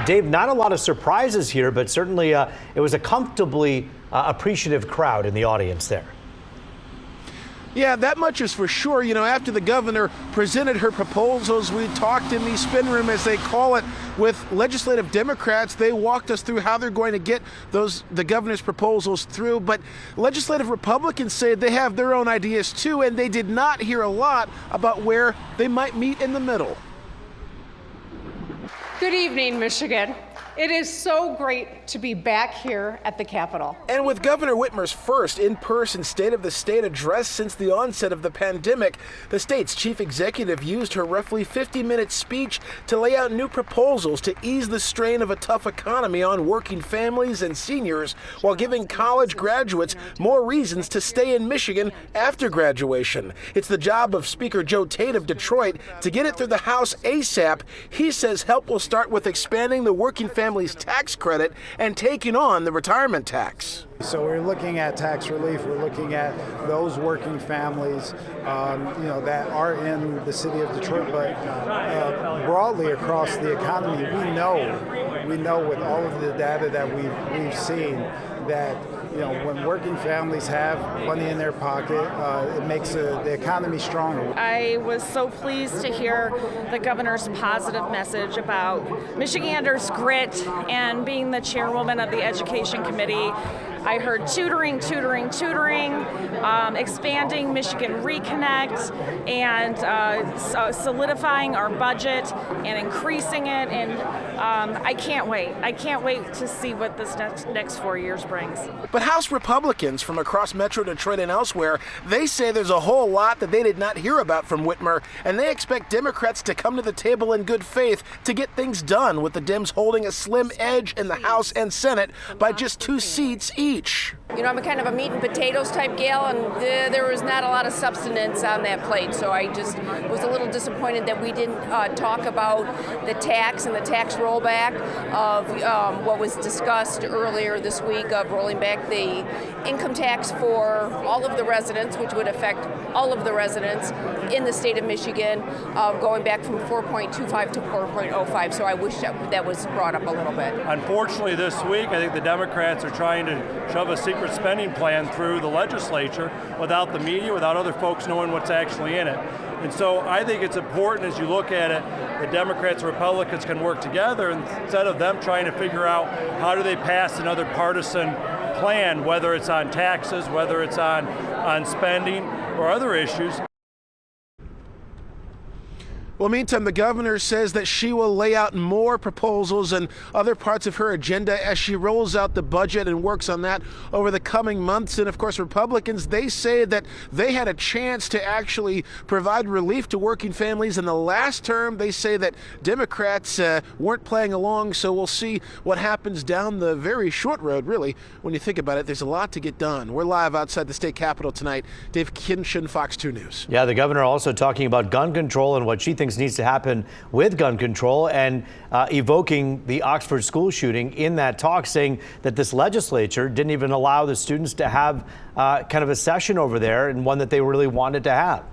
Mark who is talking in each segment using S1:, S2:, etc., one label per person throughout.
S1: Dave, not a lot of surprises here, but certainly it was a comfortably appreciative crowd in the audience there.
S2: Yeah, that much is for sure. You know, after the governor presented her proposals, we talked in the spin room, as they call it, with legislative Democrats. They walked us through how they're going to get the governor's proposals through. But legislative Republicans say they have their own ideas too, and they did not hear a lot about where they might meet in the middle.
S3: Good evening, Michigan. It is so great to be back here at the Capitol.
S2: And with Governor Whitmer's first in-person State of the State address since the onset of the pandemic, the state's chief executive used her roughly 50-minute speech to lay out new proposals to ease the strain of a tough economy on working families and seniors, while giving college graduates more reasons to stay in Michigan after graduation. It's the job of Speaker Joe Tate of Detroit to get it through the House ASAP. He says help will start with expanding the working families tax credit and taking on the retirement tax.
S4: So we're looking at tax relief. We're looking at those working families, that are in the city of Detroit, but broadly across the economy. We know with all of the data that we've seen that when working families have money in their pocket, it makes the economy stronger.
S5: I was so pleased to hear the governor's positive message about Michiganders' grit, and being the chairwoman of the Education Committee, I heard tutoring, expanding Michigan Reconnect, and solidifying our budget and increasing it. And I can't wait. I can't wait to see what this next 4 years brings.
S2: But House Republicans from across Metro Detroit and elsewhere, they say there's a whole lot that they did not hear about from Whitmer, and they expect Democrats to come to the table in good faith to get things done, with the Dems holding a slim edge in the House and Senate by just 2 seats each.
S6: I'm a kind of a meat and potatoes type gal, and there was not a lot of substance on that plate, so I just was a little disappointed that we didn't talk about the tax and the tax rollback of what was discussed earlier this week, of rolling back the income tax for all of the residents, which would affect all of the residents in the state of Michigan, going back from 4.25 to 4.05, so I wish that was brought up a little bit.
S7: Unfortunately, this week, I think the Democrats are trying to shove a secret spending plan through the legislature without the media, without other folks knowing what's actually in it. And so I think it's important, as you look at it, the Democrats and Republicans can work together instead of them trying to figure out how do they pass another partisan plan, whether it's on taxes, whether it's on spending or other issues.
S2: Well, meantime, the governor says that she will lay out more proposals and other parts of her agenda as she rolls out the budget and works on that over the coming months. And of course, Republicans, they say that they had a chance to actually provide relief to working families in the last term. They say that Democrats weren't playing along, so we'll see what happens down the very short road, really. When you think about it, there's a lot to get done. We're live outside the state capitol tonight. Dave Kinchin, Fox 2 News.
S1: Yeah, the governor also talking about gun control and what she thinks needs to happen with gun control, and evoking the Oxford school shooting in that talk, saying that this legislature didn't even allow the students to have kind of a session over there, and one that they really wanted to have.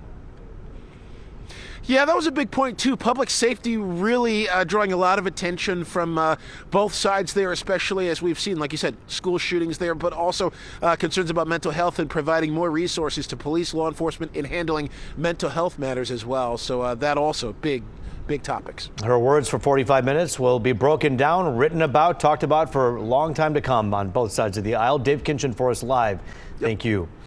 S2: Yeah, that was a big point, too. Public safety really drawing a lot of attention from both sides there, especially as we've seen, like you said, school shootings there, but also concerns about mental health and providing more resources to police, law enforcement in handling mental health matters as well. So that also big topics.
S1: Her words for 45 minutes will be broken down, written about, talked about for a long time to come on both sides of the aisle. Dave Kinchin for us live. Thank you.